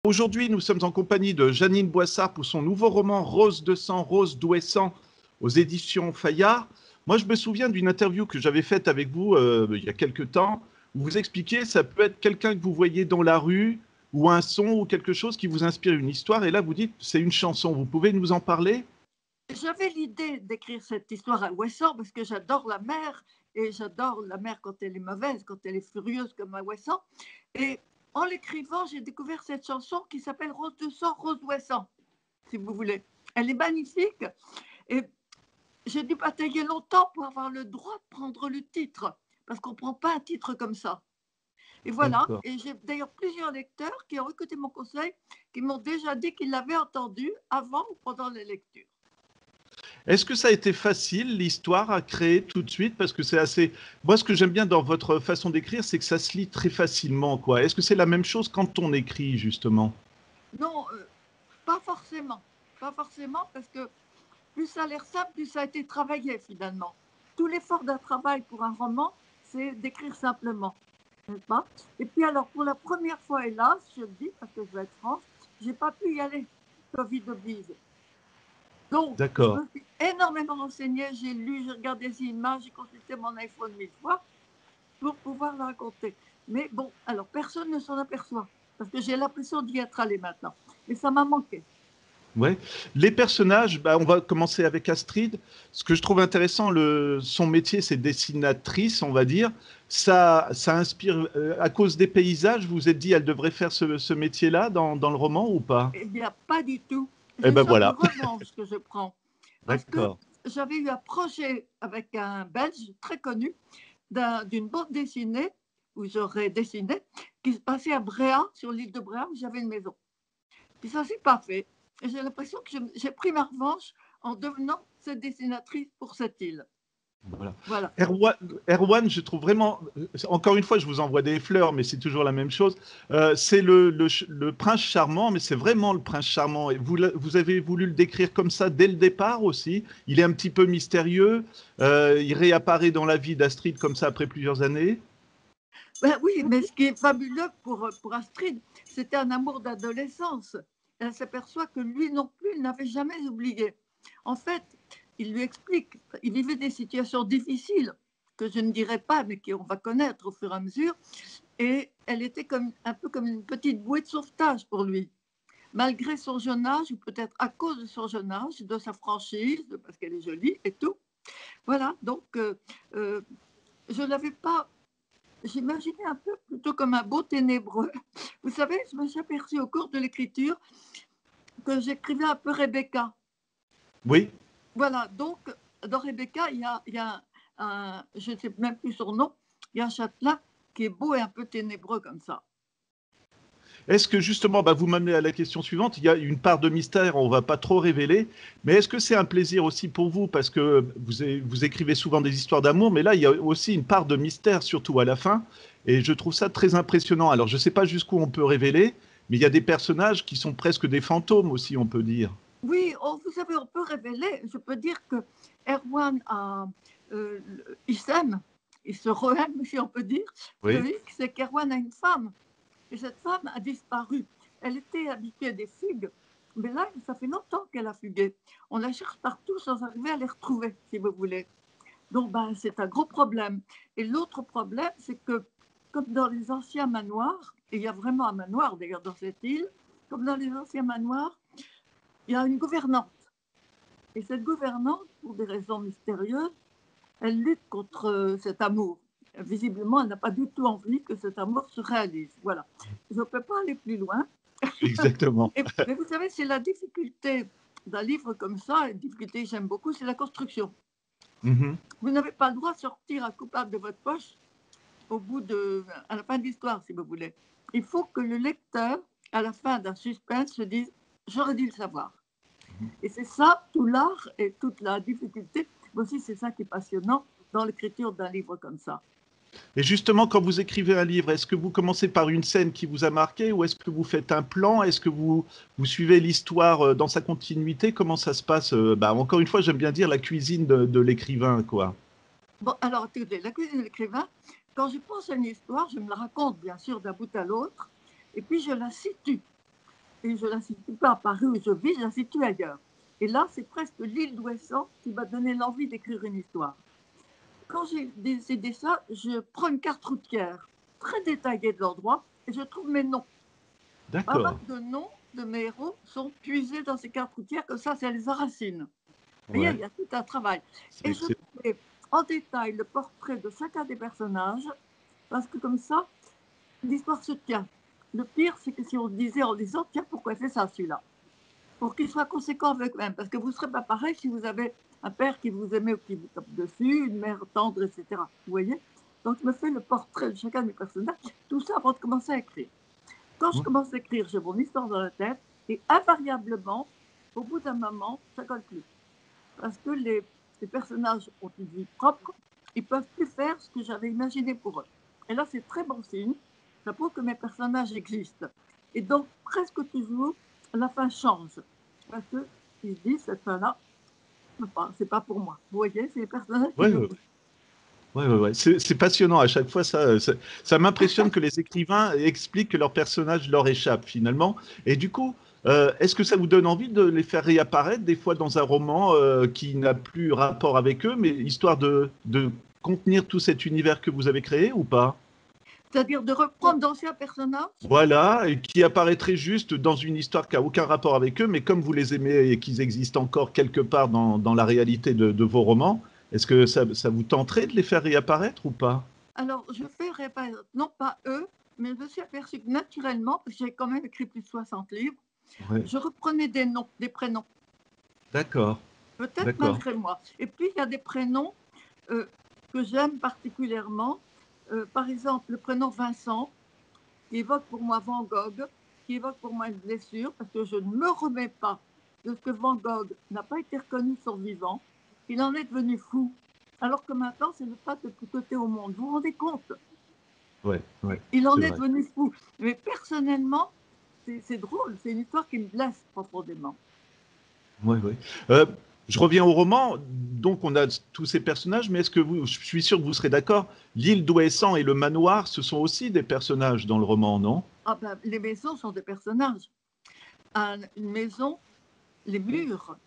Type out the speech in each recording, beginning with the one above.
Aujourd'hui, nous sommes en compagnie de Jeannine Boissard pour son nouveau roman Rose de sang, Rose d'Ouessant aux éditions Fayard. Moi, je me souviens d'une interview que j'avais faite avec vous il y a quelques temps, où vous expliquiez ça peut être quelqu'un que vous voyez dans la rue, ou un son, ou quelque chose qui vous inspire une histoire, et là vous dites c'est une chanson. Vous pouvez nous en parler? J'avais l'idée d'écrire cette histoire à Ouessant parce que j'adore la mer et j'adore la mer quand elle est mauvaise, quand elle est furieuse comme à Ouessant. Et en l'écrivant, j'ai découvert cette chanson qui s'appelle Rose de sang, Rose Ouessant, si vous voulez. Elle est magnifique et j'ai dû batailler longtemps pour avoir le droit de prendre le titre parce qu'on ne prend pas un titre comme ça. Et voilà, et j'ai d'ailleurs plusieurs lecteurs qui ont écouté mon conseil, qui m'ont déjà dit qu'ils l'avaient entendu avant ou pendant la lecture. Est-ce que ça a été facile, l'histoire, à créer tout de suite? Parce que c'est assez. Moi, ce que j'aime bien dans votre façon d'écrire, c'est que ça se lit très facilement, quoi. Est-ce que c'est la même chose quand on écrit, justement? Non, pas forcément. Pas forcément, parce que plus ça a l'air simple, plus ça a été travaillé finalement. Tout l'effort d'un travail pour un roman, c'est d'écrire simplement, n'est-ce pas? Et puis alors, pour la première fois, hélas, je le dis parce que je vais être franche, j'ai pas pu y aller, Covid oblige. Donc, je D'accord. me suis énormément renseignée, j'ai lu, j'ai regardé des images, j'ai consulté mon iPhone 1000 fois pour pouvoir le raconter. Mais bon, alors personne ne s'en aperçoit parce que j'ai l'impression d'y être allée maintenant. Mais ça m'a manqué. Ouais. Les personnages, bah, on va commencer avec Astrid. Ce que je trouve intéressant, son métier, c'est dessinatrice, on va dire. Ça inspire, à cause des paysages, vous vous êtes dit, elle devrait faire ce métier-là dans le roman ou pas? Eh bien, pas du tout. Eh J'ai une ben sorte de voilà. revanche que je prends. Parce que D'accord. j'avais eu un projet avec un Belge très connu d'une bande dessinée où j'aurais dessiné, qui se passait à Bréa, sur l'île de Bréa, où j'avais une maison. Puis ça ne s'est pas fait. Et j'ai l'impression que j'ai pris ma revanche en devenant cette dessinatrice pour cette île. Voilà. Voilà. Erwan, Erwan, je trouve vraiment, encore une fois, je vous envoie des fleurs, mais c'est toujours la même chose. C'est le prince charmant, mais c'est vraiment le prince charmant. Et vous avez voulu le décrire comme ça dès le départ aussi. Il est un petit peu mystérieux. Il réapparaît dans la vie d'Astrid comme ça après plusieurs années. Ben oui, mais ce qui est fabuleux pour Astrid, c'était un amour d'adolescence. Elle s'aperçoit que lui non plus, il n'avait jamais oublié. En fait, il lui explique, il vivait des situations difficiles que je ne dirais pas, mais qu'on va connaître au fur et à mesure. Et elle était un peu comme une petite bouée de sauvetage pour lui. Malgré son jeune âge, ou peut-être à cause de son jeune âge, de sa franchise, parce qu'elle est jolie et tout. Voilà, donc je ne l'avais pas. J'imaginais un peu plutôt comme un beau ténébreux. Vous savez, je me suis aperçue au cours de l'écriture que j'écrivais un peu Rebecca. Oui. Voilà, donc dans Rebecca, il y a je ne sais même plus son nom, il y a un châtelain qui est beau et un peu ténébreux comme ça. Est-ce que justement, bah, vous m'amenez à la question suivante, il y a une part de mystère, on ne va pas trop révéler, mais est-ce que c'est un plaisir aussi pour vous, parce que vous écrivez souvent des histoires d'amour, mais là, il y a aussi une part de mystère, surtout à la fin, et je trouve ça très impressionnant. Alors, je ne sais pas jusqu'où on peut révéler, mais il y a des personnages qui sont presque des fantômes aussi, on peut dire. Oui, oh, vous savez, on peut révéler, je peux dire que Erwan il s'aime, il se re-aime, si on peut dire. Oui. Le hic, c'est qu'Erwan a une femme. Et cette femme a disparu. Elle était habituée à des fugues, mais là, ça fait longtemps qu'elle a fugué. On la cherche partout sans arriver à les retrouver, si vous voulez. Donc, ben, c'est un gros problème. Et l'autre problème, c'est que, comme dans les anciens manoirs, et il y a vraiment un manoir d'ailleurs dans cette île, comme dans les anciens manoirs, il y a une gouvernante. Et cette gouvernante, pour des raisons mystérieuses, elle lutte contre cet amour. Visiblement, elle n'a pas du tout envie que cet amour se réalise. Voilà. Je ne peux pas aller plus loin. Exactement. Mais vous savez, c'est la difficulté d'un livre comme ça, une difficulté que j'aime beaucoup, c'est la construction. Mhm. Vous n'avez pas le droit de sortir un coupable de votre poche à la fin de l'histoire, si vous voulez. Il faut que le lecteur, à la fin d'un suspense, se dise « j'aurais dû le savoir ». Et c'est ça, tout l'art et toute la difficulté. Mais aussi, c'est ça qui est passionnant dans l'écriture d'un livre comme ça. Et justement, quand vous écrivez un livre, est-ce que vous commencez par une scène qui vous a marqué ou est-ce que vous faites un plan? Est-ce que vous suivez l'histoire dans sa continuité? Comment ça se passe? Bah, encore une fois, j'aime bien dire la cuisine de l'écrivain, quoi. Bon, alors, écoutez, la cuisine de l'écrivain, quand je pense à une histoire, je me la raconte, bien sûr, d'un bout à l'autre, et puis je la situe. et je ne la situe pas à Paris où je vis, je la situe ailleurs. Et là, c'est presque l'île d'Ouessant qui m'a donné l'envie d'écrire une histoire. Quand j'ai décidé ça, je prends une carte routière très détaillée de l'endroit et je trouve mes noms. Pas mal D'accord. de noms de mes héros sont puisés dans ces cartes routières, comme ça les enracine. Vous voyez, Ouais. il y a tout un travail. C'est Et je excellent. fais en détail le portrait de chacun des personnages, parce que comme ça, l'histoire se tient. Le pire, c'est que si on se disait en disant, tiens, pourquoi il fait ça, celui-là? Pour qu'il soit conséquent avec eux-mêmes. Parce que vous ne serez pas pareil si vous avez un père qui vous aimait ou qui vous tape dessus, une mère tendre, etc. Vous voyez? Donc, je me fais le portrait de chacun des personnages, tout ça avant de commencer à écrire. Quand je Ouais. commence à écrire, j'ai mon histoire dans la tête, et invariablement, au bout d'un moment, ça ne colle plus. Parce que les personnages ont une vie propre, ils ne peuvent plus faire ce que j'avais imaginé pour eux. Et là, c'est très bon signe. Ça prouve que mes personnages existent. Et donc, presque toujours, la fin change. Parce qu'ils se disent, cette fin-là, c'est pas pour moi. Vous voyez, c'est les personnages qui Ouais, me ouais, disent. ouais, ouais, ouais. C'est passionnant à chaque fois. Ça m'impressionne que les écrivains expliquent que leurs personnages leur échappent finalement. Et du coup, est-ce que ça vous donne envie de les faire réapparaître des fois dans un roman qui n'a plus rapport avec eux, mais histoire de contenir tout cet univers que vous avez créé ou pas? C'est-à-dire de reprendre d'anciens personnages. Voilà, et qui apparaîtraient juste dans une histoire qui n'a aucun rapport avec eux, mais comme vous les aimez et qu'ils existent encore quelque part dans la réalité de vos romans, est-ce que ça vous tenterait de les faire réapparaître ou pas? Alors, je fais réapparaître, non pas eux, mais je me suis aperçue que naturellement, parce que j'ai quand même écrit plus de 60 livres, Ouais, je reprenais des noms, des prénoms. d'accord, Peut-être d'accord. malgré moi. Et puis, il y a des prénoms euh, que j'aime particulièrement. Par exemple, le prénom Vincent, qui évoque pour moi Van Gogh, qui évoque pour moi une blessure, parce que je ne me remets pas de ce que Van Gogh n'a pas été reconnu sur vivant. Il en est devenu fou. Alors que maintenant, c'est le peintre le plus coté au monde. Vous vous rendez compte? Ouais, ouais, Il en c'est est vrai. devenu fou. Mais personnellement, c'est drôle. C'est une histoire qui me blesse profondément. Ouais, ouais. Euh, je reviens au roman. Donc, on a tous ces personnages, mais est-ce que vous, je suis sûr que vous serez d'accord, l'île d'Ouessant et le manoir, ce sont aussi des personnages dans le roman, non? Ah ben, les maisons sont des personnages. Une maison, les murs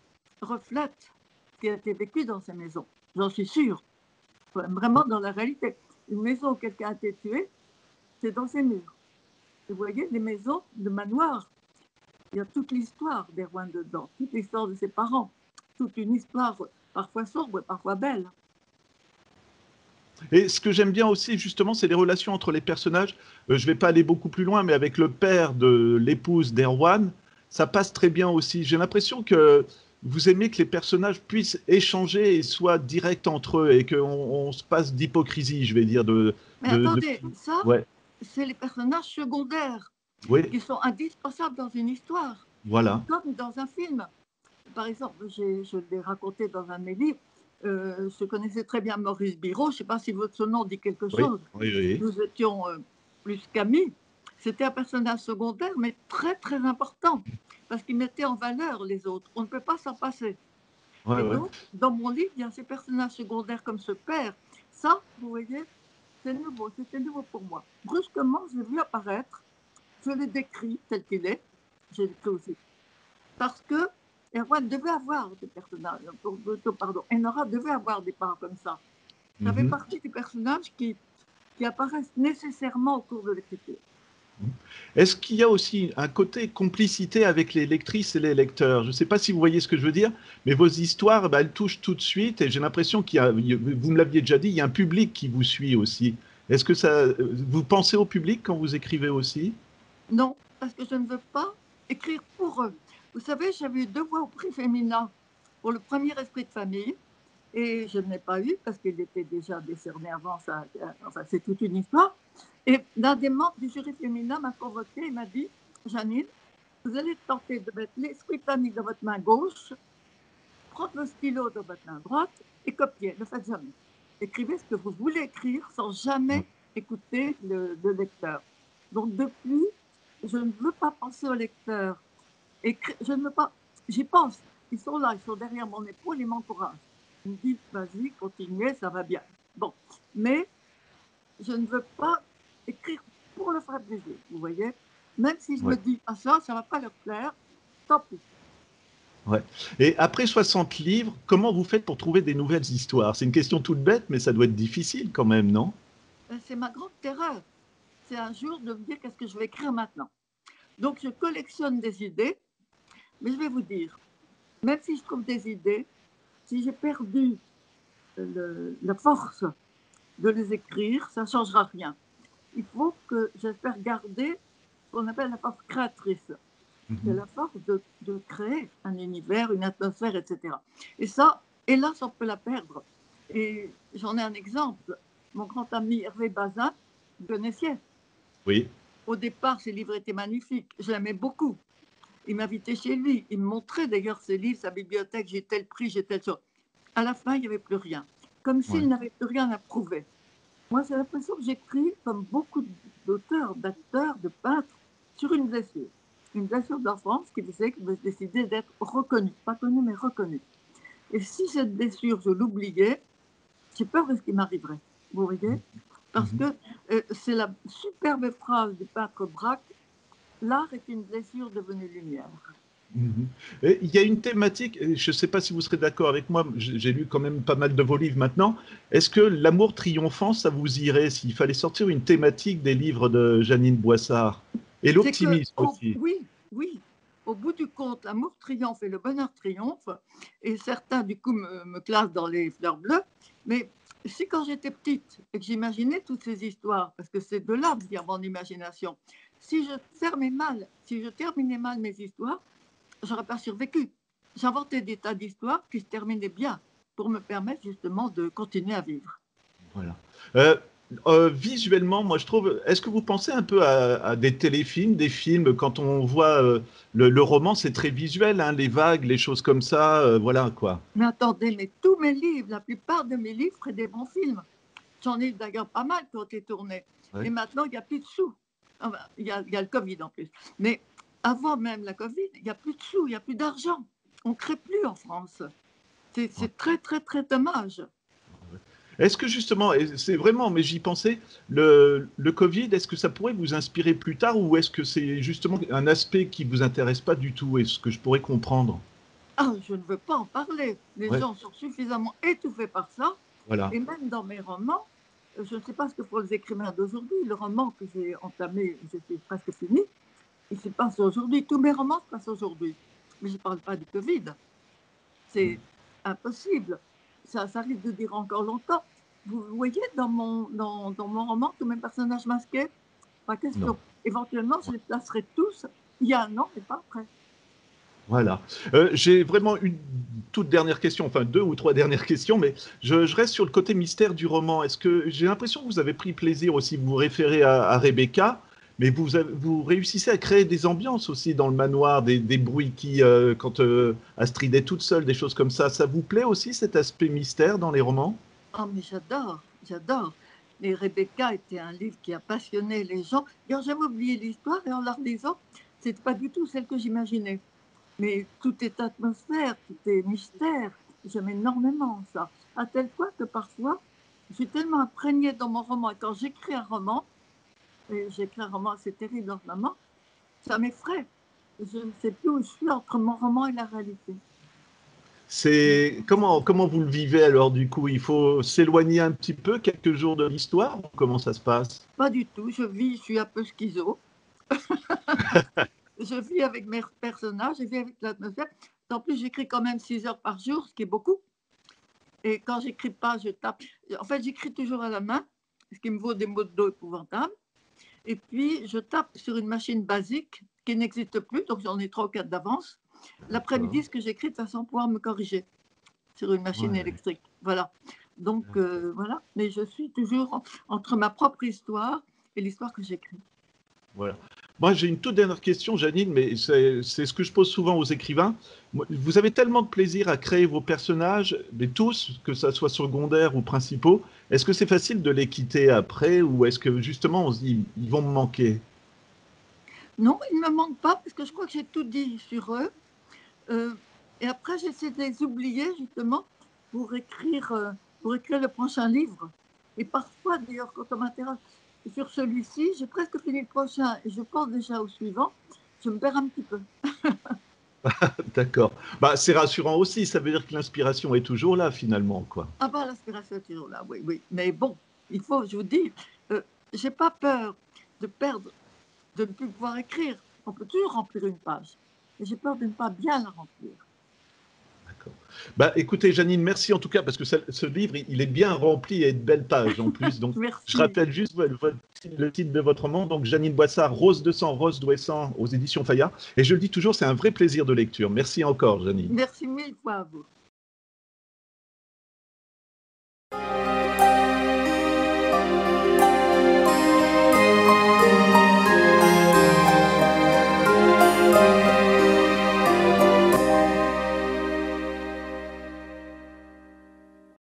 reflètent ce qui a été vécu dans ces maisons. J'en suis sûre. Vraiment dans la réalité. Une maison où quelqu'un a été tué, c'est dans ses murs. Vous voyez, les maisons de manoir, il y a toute l'histoire d'Erwan dedans, toute l'histoire de ses parents, toute une histoire parfois sombre et parfois belle. Et ce que j'aime bien aussi, justement, c'est les relations entre les personnages. Je ne vais pas aller beaucoup plus loin, mais avec le père de l'épouse d'Erwan, ça passe très bien aussi. J'ai l'impression que vous aimez que les personnages puissent échanger et soient directs entre eux et qu'on se passe d'hypocrisie, je vais dire, Mais attendez, de... ça, Ouais, c'est les personnages secondaires oui, qui sont indispensables dans une histoire, voilà. comme dans un film. Par exemple, je l'ai raconté dans un de mes livres, je connaissais très bien Maurice Biraud, je ne sais pas si votre nom dit quelque Oui, chose. oui, oui. Nous étions plus qu'amis. C'était un personnage secondaire, mais très, très important, parce qu'il mettait en valeur les autres. On ne peut pas s'en passer. Ouais, Et ouais. donc, dans mon livre, il y a ces personnages secondaires comme ce père. Ça, vous voyez, c'est nouveau, c'était nouveau pour moi. Brusquement, je l'ai vu apparaître, je l'ai décrit tel qu'il est, j'ai écrit aussi. Parce que Erwan devait avoir des personnages, pardon, Enora devait avoir des parts comme ça. Ça fait Mhm. partie des personnages qui apparaissent nécessairement au cours de l'écriture. Est-ce qu'il y a aussi un côté complicité avec les lectrices et les lecteurs? Je ne sais pas si vous voyez ce que je veux dire, mais vos histoires, bah, elles touchent tout de suite et j'ai l'impression qu'il y a, vous me l'aviez déjà dit, il y a un public qui vous suit aussi. Est-ce que ça, vous pensez au public quand vous écrivez aussi? Non, parce que je ne veux pas écrire pour eux. Vous savez, j'avais eu 2 voix au prix féminin pour le premier esprit de famille et je ne l'ai pas eu parce qu'il était déjà décerné avant ça. Enfin, c'est toute une histoire. Et l'un des membres du jury féminin m'a convoqué et m'a dit, Janine, vous allez tenter de mettre l'esprit de famille dans votre main gauche, prendre le stylo dans votre main droite et copier. Ne faites jamais. Écrivez ce que vous voulez écrire sans jamais écouter le lecteur. Donc depuis, je ne veux pas penser au lecteur. Je ne veux pas. J'y pense. Ils sont là, ils sont derrière mon épaule, ils m'encouragent. Ils me disent, vas-y, continuez, ça va bien. Bon, mais je ne veux pas écrire pour le faire plaisir, vous voyez. Même si je me Ouais. dis, ah ça ne va pas leur plaire, tant pis. Ouais. Et après 60 livres, comment vous faites pour trouver des nouvelles histoires? C'est une question toute bête, mais ça doit être difficile quand même, non? C'est ma grande terreur. C'est un jour de me dire qu'est-ce que je vais écrire maintenant. Donc je collectionne des idées, mais je vais vous dire, même si je trouve des idées, si j'ai perdu la force de les écrire, ça ne changera rien. Il faut que j'espère garder ce qu'on appelle la force créatrice. C'est Mhm. la force de créer un univers, une atmosphère, etc. Et ça, hélas, on peut la perdre. Et j'en ai un exemple. Mon grand ami Hervé Bazin, connaissiez. Oui. Au départ, ses livres étaient magnifiques. Je l'aimais beaucoup. Il m'invitait chez lui. Il me montrait d'ailleurs ses livres, sa bibliothèque. J'ai tel prix, j'ai telle chose. À la fin, il n'y avait plus rien. Comme Ouais. s'il n'avait plus rien à prouver. Moi, j'ai l'impression que j'écris, comme beaucoup d'auteurs, d'acteurs, de peintres, sur une blessure. Une blessure d'enfance qui faisait que je décidais d'être reconnue. Pas connue, mais reconnue. Et si cette blessure, je l'oubliais, j'ai peur de ce qui m'arriverait. Vous voyez? Parce Mhm. que c'est la superbe phrase du peintre Braque, l'art est une blessure devenue lumière. Mhm. Et il y a une thématique, et je ne sais pas si vous serez d'accord avec moi, j'ai lu quand même pas mal de vos livres maintenant. Est-ce que l'amour triomphant, ça vous irait s'il fallait sortir une thématique des livres de Janine Boissard? Et C'est que, l'optimisme aussi. oui, oui, au bout du compte, l'amour triomphe et le bonheur triomphe. Et certains, du coup, me classent dans les fleurs bleues. Mais si quand j'étais petite et que j'imaginais toutes ces histoires, parce que c'est de là que vient mon imagination, si je fermais mal, si je terminais mal mes histoires, j'aurais pas survécu. J'inventais des tas d'histoires qui se terminaient bien pour me permettre justement de continuer à vivre. Voilà. Euh, Visuellement, moi je trouve, est-ce que vous pensez un peu à des téléfilms, des films, quand on voit le roman, c'est très visuel, hein, les vagues, les choses comme ça, voilà quoi. Mais attendez, mais tous mes livres, la plupart de mes livres feraient des bons films. J'en ai d'ailleurs pas mal qui ont été tournés. Ouais. Et maintenant, il n'y a plus de sous. Enfin, il y a le Covid en plus. Mais avant même la Covid, il n'y a plus de sous, il n'y a plus d'argent. On ne crée plus en France. Ouais. C'est très, très, très dommage. Est-ce que justement, et c'est vraiment, mais j'y pensais, le Covid, est-ce que ça pourrait vous inspirer plus tard ou est-ce que c'est justement un aspect qui vous intéresse pas du tout et ce que je pourrais comprendre? Ah, je ne veux pas en parler. Les Ouais, gens sont suffisamment étouffés par ça. voilà. Et même dans mes romans, je ne sais pas ce que font les écrivains d'aujourd'hui. Le roman que j'ai entamé, j'étais presque fini, il se passe aujourd'hui. Tous mes romans se passent aujourd'hui. Mais je ne parle pas du Covid. C'est impossible. Ça risque de durer encore longtemps. Vous voyez, dans mon roman, tous mes personnages masqués, pas Non. question. Éventuellement, je les placerai tous il y a un an, mais pas après. Voilà. J'ai vraiment une toute dernière question, enfin deux ou trois dernières questions, mais je reste sur le côté mystère du roman. Est-ce que j'ai l'impression que vous avez pris plaisir aussi, vous vous référez à Rebecca, mais vous réussissez à créer des ambiances aussi dans le manoir, des bruits qui, quand Astrid est toute seule, des choses comme ça vous plaît aussi cet aspect mystère dans les romans? Oh, mais j'adore, j'adore. Et Rebecca était un livre qui a passionné les gens. D'ailleurs, j'aime oublier l'histoire et en la relisant, c'est pas du tout celle que j'imaginais. Mais tout est atmosphère, tout est mystère. J'aime énormément ça. À tel point que parfois, je suis tellement imprégnée dans mon roman. Et quand j'écris un roman, et j'écris un roman assez terrible en ce moment, ça m'effraie. Je ne sais plus où je suis entre mon roman et la réalité. C'est comment vous le vivez alors du coup? Il faut s'éloigner un petit peu quelques jours de l'histoire ou comment ça se passe? Pas du tout. Je suis un peu schizo. Je vis avec mes personnages, je vis avec l'atmosphère. En plus, j'écris quand même 6 heures par jour, ce qui est beaucoup. Et quand j'écris pas, je tape. En fait, j'écris toujours à la main, ce qui me vaut des maux de dos épouvantables. Et puis, je tape sur une machine basique qui n'existe plus, donc j'en ai 3 ou 4 d'avance. D'accord. L'après-midi, ce que j'écris, de façon à pouvoir me corriger sur une machine Ouais, électrique. Voilà. Donc, d'accord. voilà. Mais je suis toujours entre ma propre histoire et l'histoire que j'écris. Voilà. Moi, j'ai une toute dernière question, Janine, mais c'est ce que je pose souvent aux écrivains. Vous avez tellement de plaisir à créer vos personnages, mais tous, que ça soit secondaires ou principaux. Est-ce que c'est facile de les quitter après ou est-ce que justement on se dit ils vont me manquer? Non, ils ne me manquent pas parce que je crois que j'ai tout dit sur eux. Euh, et après, j'essaie de les oublier justement pour écrire, pour écrire le prochain livre. Et parfois, d'ailleurs, quand on m'interroge, sur celui-ci, j'ai presque fini le prochain et je pense déjà au suivant. Je me perds un petit peu. D'accord. Bah, c'est rassurant aussi, ça veut dire que l'inspiration est toujours là finalement, quoi. Ah bah l'inspiration est toujours là, oui, oui. Mais bon, il faut, je vous dis, j'ai pas peur de perdre, de ne plus pouvoir écrire. On peut toujours remplir une page. Mais j'ai peur de ne pas bien la remplir. D'accord. Bah, écoutez, Janine, merci en tout cas, parce que ce livre, il est bien rempli et de belles pages en plus. Donc, je Merci. rappelle juste le titre de votre roman, donc Janine Boissard, Rose de sang, Rose d'Ouessant, aux éditions Fayard. Et je le dis toujours, c'est un vrai plaisir de lecture. Merci encore, Janine. Merci mille fois à vous.